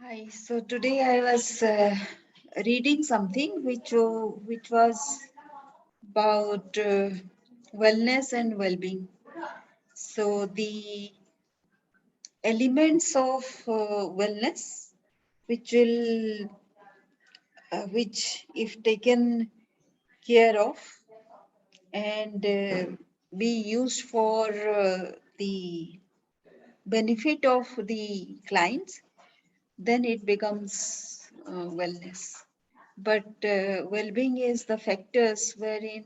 Hi. So today I was reading something which was about wellness and well-being. So the elements of wellness, which will, which if taken care of and be used for the benefit of the clients, then it becomes wellness. But well-being is the factors wherein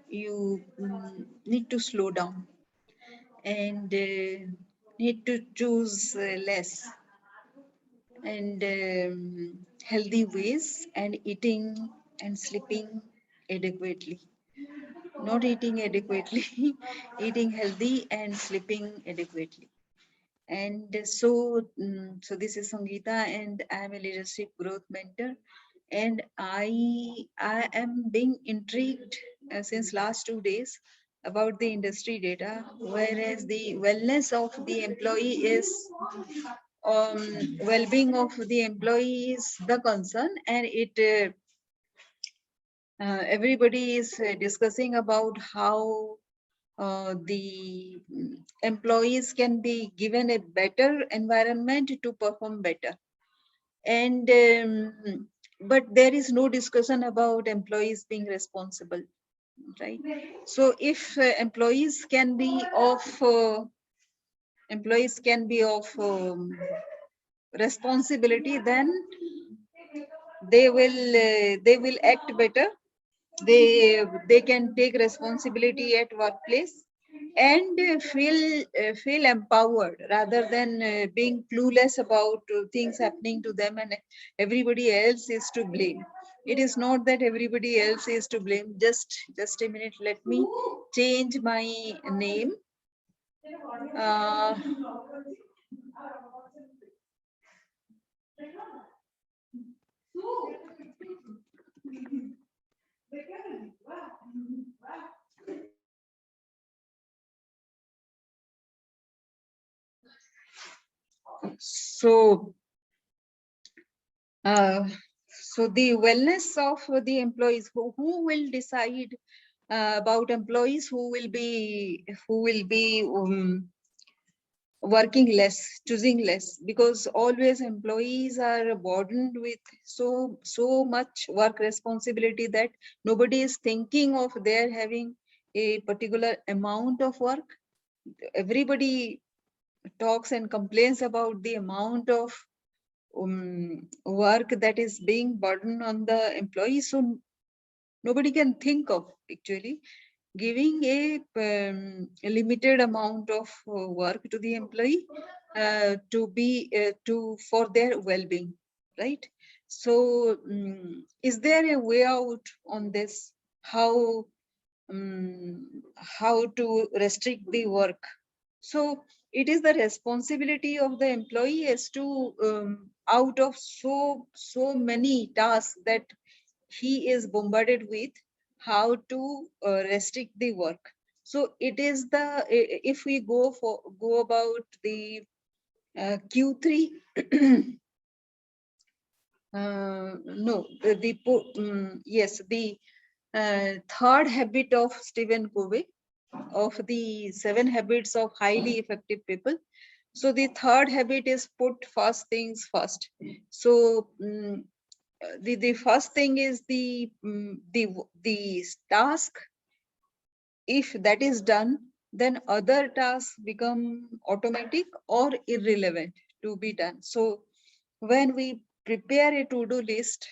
you need to slow down and need to choose less and healthy ways and eating and sleeping adequately. Not eating adequately, eating healthy and sleeping adequately. And so this is Sangeeta, and I am a leadership growth mentor. And I am being intrigued since last 2 days about the industry data, whereas the wellness of the employee is well-being of the employee is the concern, and it everybody is discussing about how the employees can be given a better environment to perform better. And but there is no discussion about employees being responsible, right? So if employees can be of responsibility, then they will act better. They can take responsibility at workplace and feel empowered rather than being clueless about things happening to them and everybody else is to blame. It is not that everybody else is to blame. Just a minute, let me change my name. uh, so uh, so the wellness of the employees, who will decide about employees who will be working less, choosing less, because always employees are burdened with so much work responsibility that nobody is thinking of their having a particular amount of work. Everybody talks and complains about the amount of work that is being burdened on the employees. So nobody can think of actually giving a limited amount of work to the employee to be to for their well-being, right? So is there a way out on this? how how to restrict the work? So it is the responsibility of the employee as to out of so many tasks that he is bombarded with, how to restrict the work. So it is if we go about the Q3, no, yes, the third habit of Stephen Covey, of the 7 habits of highly effective people. So the third habit is put first things first. So the first thing is the task. If that is done, then other tasks become automatic or irrelevant to be done. So when we prepare a to-do list,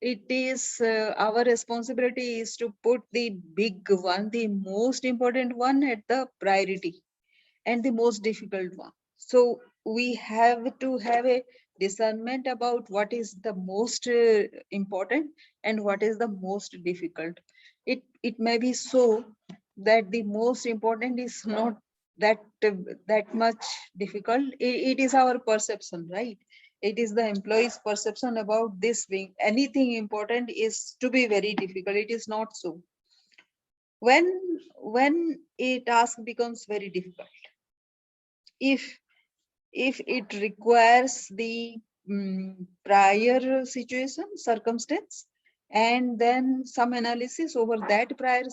it is our responsibility is to put the big one, the most important one, at the priority and the most difficult one. So we have to have a discernment about what is the most important and what is the most difficult. It may be so that the most important is not that that much difficult. It is our perception, right? It is the employee's perception about this being anything important is to be very difficult. It is not so. when a task becomes very difficult, if if it requires the prior situation circumstance, and then some analysis over that prior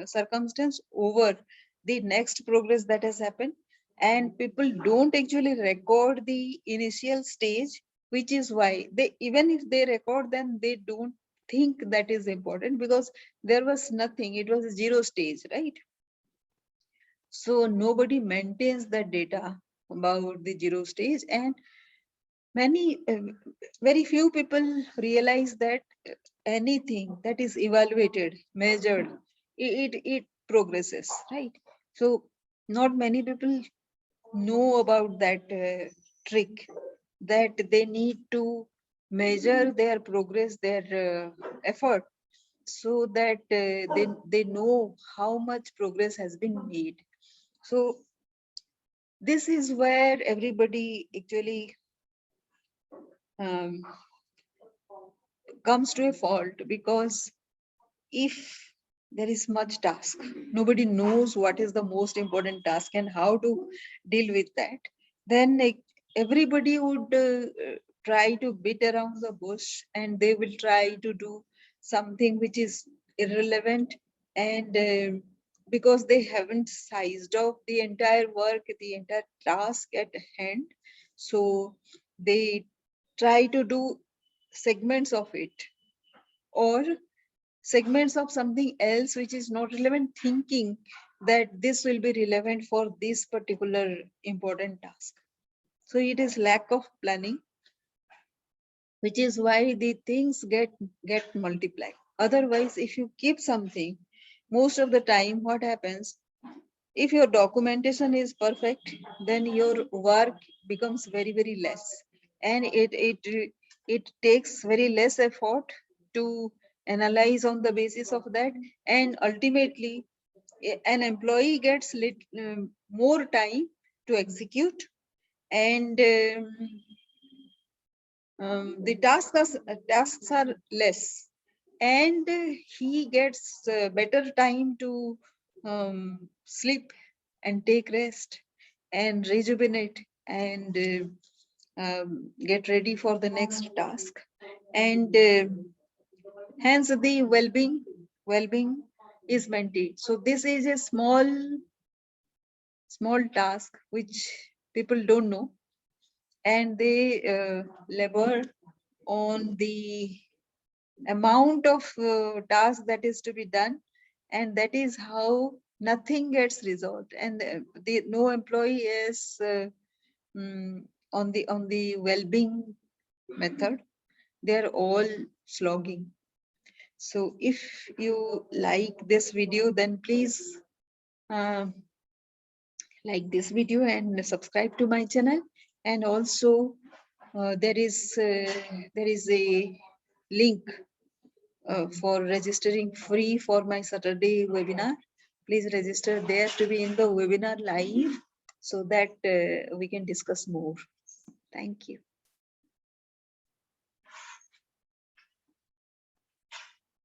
circumstance over the next progress that has happened, and people don't actually record the initial stage, which is why they, even if they record, then they don't think that is important, because there was nothing, it was a zero stage, right? So nobody maintains the data about the zero stage, and many very few people realize that anything that is evaluated, measured, it progresses, right? So not many people know about that trick, that they need to measure their progress, their effort, so that they know how much progress has been made. So this is where everybody actually um, comes to a fault, because if there is much task, nobody knows what is the most important task and how to deal with that, then like, everybody would try to beat around the bush, and they will try to do something which is irrelevant, and because they haven't sized up the entire work, the entire task at hand, so they try to do segments of it, or segments of something else which is not relevant, thinking that this will be relevant for this particular important task. So it is lack of planning, which is why the things get multiplied. Otherwise, if you keep something, most of the time what happens, if your documentation is perfect, then your work becomes very less, and it takes very less effort to analyze on the basis of that, and ultimately an employee gets more time to execute, and the tasks are less, and he gets better time to sleep and take rest and rejuvenate, and get ready for the next task, and hence the well-being is maintained. So this is a small task which people don't know, and they labor on the amount of task that is to be done, and that is how nothing gets resolved, and the no employee is on the well-being method. They are all slogging. So if you like this video, then please uh, like this video and subscribe to my channel, and also there is a link for registering free for my Saturday webinar. Please register there to be in the webinar live, so that we can discuss more. Thank you.